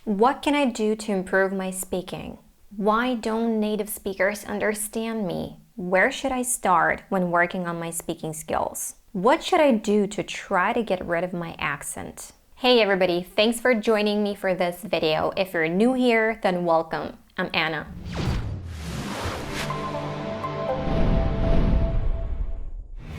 What can I do to improve my speaking? Why don't native speakers understand me? Where should I start when working on my speaking skills? What should I do to try to get rid of my accent? Hey everybody, thanks for joining me for this video. If you're new here, then welcome. I'm Anna.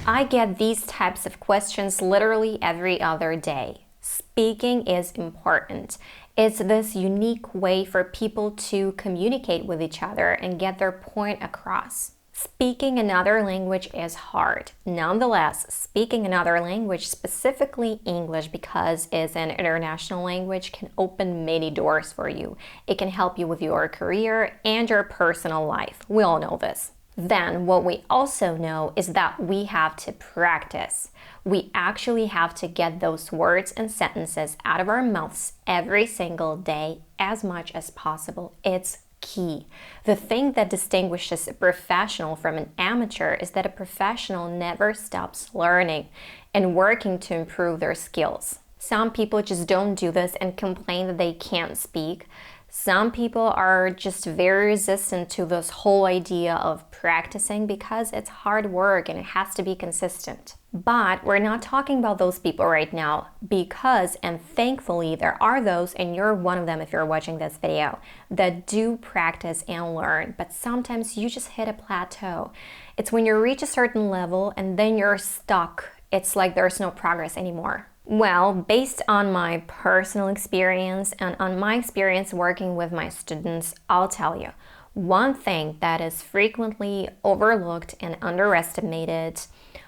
I get these types of questions literally every other day. Speaking is important. It's this unique way for people to communicate with each other and get their point across. Speaking another language is hard. Nonetheless, speaking another language, specifically English, because it's an international language, can open many doors for you. It can help you with your career and your personal life. We all know this. Then what we also know is that we have to practice. We actually have to get those words and sentences out of our mouths every single day as much as possible. It's key. The thing that distinguishes a professional from an amateur is that a professional never stops learning and working to improve their skills. Some people just don't do this and complain that they can't speak. Some people are just very resistant to this whole idea of practicing because it's hard work and it has to be consistent. But we're not talking about those people right now because, and thankfully, there are those, and you're one of them if you're watching this video, that do practice and learn, but sometimes you just hit a plateau. It's when you reach a certain level and then you're stuck. It's like there's no progress anymore. Well, based on my personal experience and on my experience working with my students, I'll tell you, one thing that is frequently overlooked and underestimated,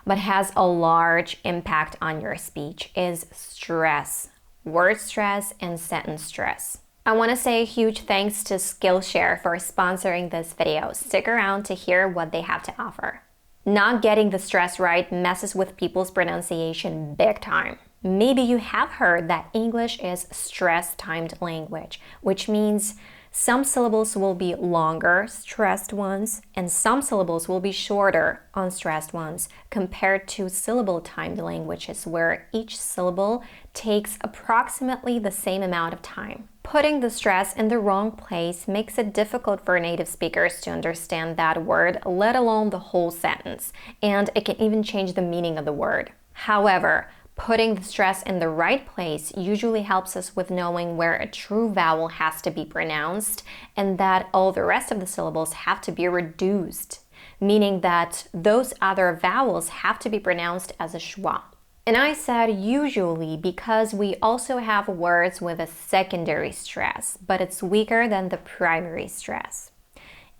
but has a large impact on your speech is stress, word stress and sentence stress. I want to say a huge thanks to Skillshare for sponsoring this video. Stick around to hear what they have to offer. Not getting the stress right messes with people's pronunciation big time. Maybe you have heard that English is stress-timed language, which means some syllables will be longer, stressed ones, and some syllables will be shorter, unstressed ones, compared to syllable-timed languages where each syllable takes approximately the same amount of time. Putting the stress in the wrong place makes it difficult for native speakers to understand that word, let alone the whole sentence, and it can even change the meaning of the word. However, putting the stress in the right place usually helps us with knowing where a true vowel has to be pronounced and that all the rest of the syllables have to be reduced, meaning that those other vowels have to be pronounced as a schwa. And I said usually because we also have words with a secondary stress, but it's weaker than the primary stress.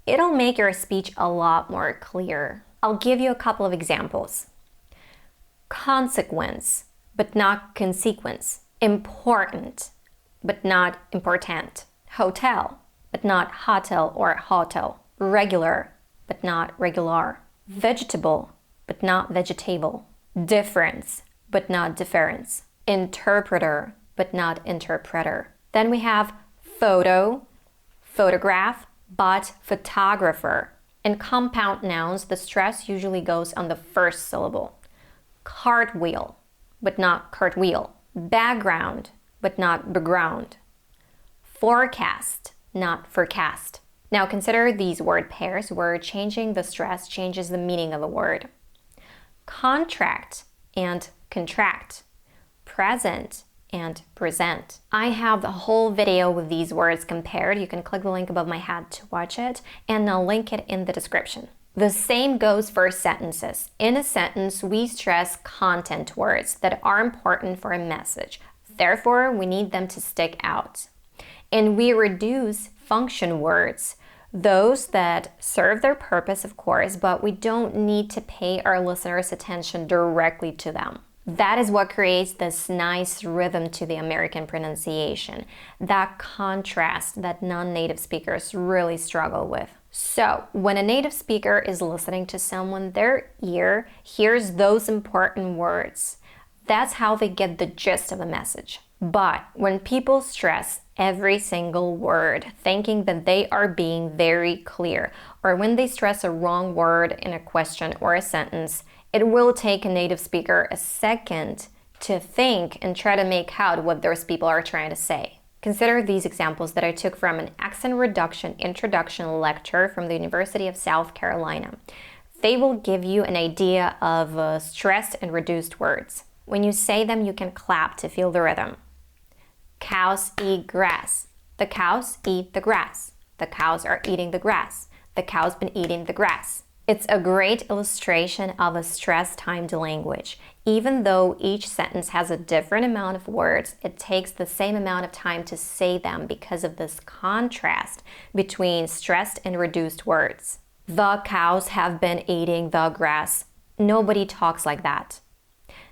It'll make your speech a lot more clear. I'll give you a couple of examples. Consequence, but not consequence. Important, but not important. Hotel, but not hotel or hotel. Regular, but not regular. Vegetable, but not vegetable. Difference, but not difference. Interpreter, but not interpreter. Then we have photo, photograph, but photographer. In compound nouns, the stress usually goes on the first syllable. Cartwheel, but not cartwheel. Background, but not background. Forecast, not forecast. Now consider these word pairs where changing the stress changes the meaning of a word. Contract and contract. Present and present. I have the whole video with these words compared. You can click the link above my head to watch it, and I'll link it in the description. The same goes for sentences. In a sentence, we stress content words that are important for a message. Therefore, we need them to stick out. And we reduce function words, those that serve their purpose, of course, but we don't need to pay our listeners' attention directly to them. That is what creates this nice rhythm to the American pronunciation, that contrast that non-native speakers really struggle with. So, when a native speaker is listening to someone, their ear hears those important words. That's how they get the gist of a message. But when people stress every single word, thinking that they are being very clear, or when they stress a wrong word in a question or a sentence, it will take a native speaker a second to think and try to make out what those people are trying to say. Consider these examples that I took from an accent reduction introduction lecture from the University of South Carolina. They will give you an idea of stressed and reduced words. When you say them, you can clap to feel the rhythm. Cows eat grass. The cows eat the grass. The cows are eating the grass. The cow's been eating the grass. It's a great illustration of a stress-timed language. Even though each sentence has a different amount of words, it takes the same amount of time to say them because of this contrast between stressed and reduced words. The cows have been eating the grass. Nobody talks like that.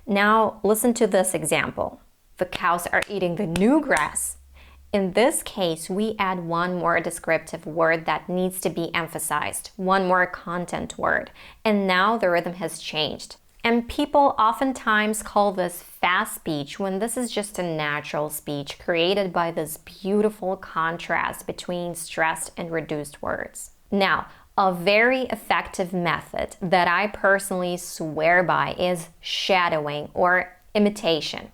Now listen to this example. The cows are eating the new grass. In this case, we add one more descriptive word that needs to be emphasized, one more content word, and now the rhythm has changed. And people oftentimes call this fast speech when this is just a natural speech created by this beautiful contrast between stressed and reduced words. Now, a very effective method that I personally swear by is shadowing or imitation.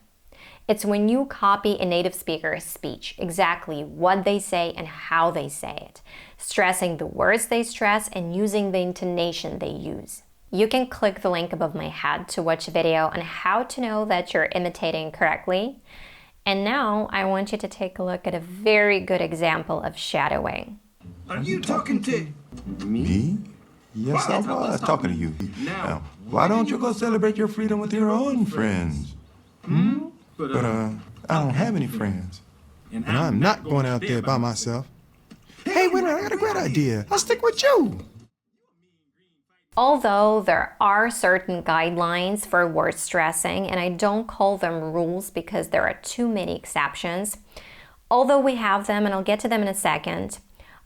It's when you copy a native speaker's speech, exactly what they say and how they say it, stressing the words they stress and using the intonation they use. You can click the link above my head to watch a video on how to know that you're imitating correctly. And now I want you to take a look at a very good example of shadowing. Are you talking to Me? Yes, I was talking to you. Now, why don't you go celebrate your freedom with your own friends? But I don't have any friends. And I'm not going out there by myself. Hey, wait a minute, I got a great idea. I'll stick with you. Although there are certain guidelines for word stressing, and I don't call them rules because there are too many exceptions, although we have them, and I'll get to them in a second,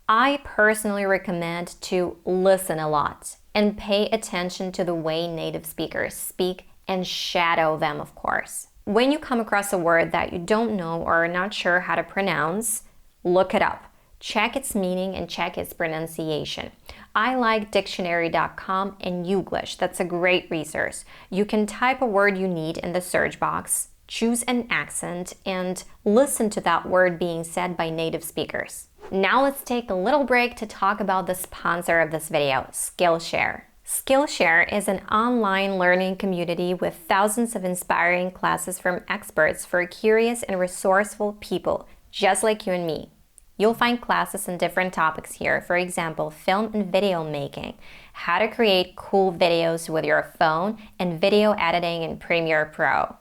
I personally recommend to listen a lot and pay attention to the way native speakers speak and shadow them, of course. When you come across a word that you don't know or are not sure how to pronounce, look it up. Check its meaning and check its pronunciation. I like dictionary.com and Youglish. That's a great resource. You can type a word you need in the search box, choose an accent, and listen to that word being said by native speakers. Now let's take a little break to talk about the sponsor of this video, Skillshare. Skillshare is an online learning community with thousands of inspiring classes from experts for curious and resourceful people just like you and me. You'll find classes on different topics here, for example, film and video making, how to create cool videos with your phone, and video editing in Premiere Pro,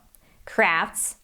crafts,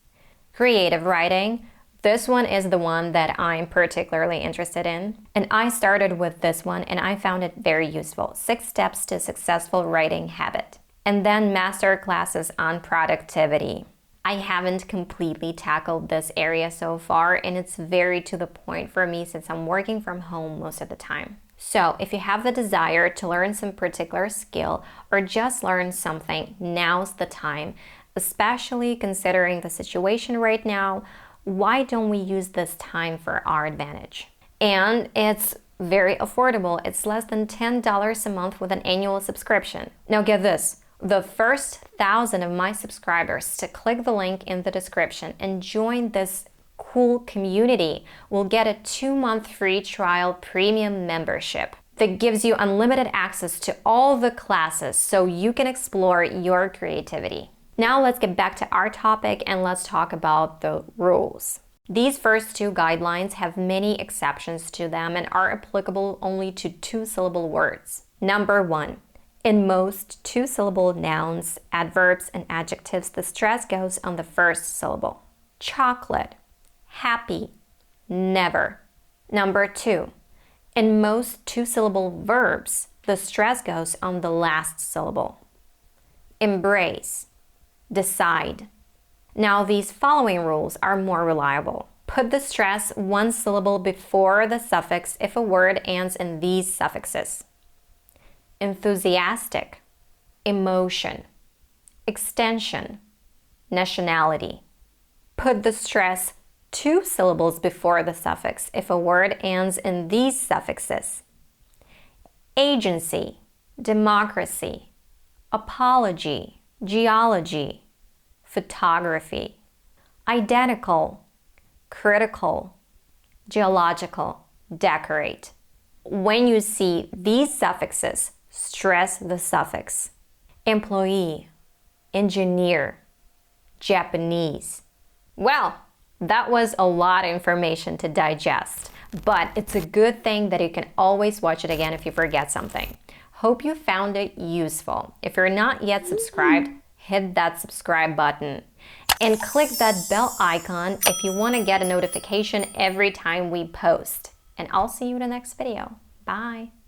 creative writing. This one is the one that I'm particularly interested in, and I started with this one and I found it very useful. 6 steps to successful writing habit. And then master classes on productivity. I haven't completely tackled this area so far, and it's very to the point for me since I'm working from home most of the time. So if you have the desire to learn some particular skill or just learn something, now's the time, especially considering the situation right now. Why don't we use this time for our advantage? And it's very affordable. It's less than $10 a month with an annual subscription. Now get this, the first 1,000 of my subscribers to click the link in the description and join this cool community will get a 2-month free trial premium membership that gives you unlimited access to all the classes so you can explore your creativity. Now let's get back to our topic and let's talk about the rules. These first 2 guidelines have many exceptions to them and are applicable only to 2-syllable words. Number 1. In most 2-syllable nouns, adverbs, and adjectives, the stress goes on the first syllable. Chocolate, happy, never. Number 2. In most 2-syllable verbs, the stress goes on the last syllable. Embrace, decide. Now these following rules are more reliable. Put the stress 1 syllable before the suffix if a word ends in these suffixes. Enthusiastic, emotion, extension, nationality. Put the stress 2 syllables before the suffix if a word ends in these suffixes. Agency, democracy, apology, geology, photography. Identical, critical, geological, decorate. When you see these suffixes, stress the suffix. Employee, engineer, Japanese. Well, that was a lot of information to digest, but it's a good thing that you can always watch it again if you forget something. Hope you found it useful. If you're not yet subscribed, hit that subscribe button and click that bell icon if you want to get a notification every time we post. And I'll see you in the next video. Bye!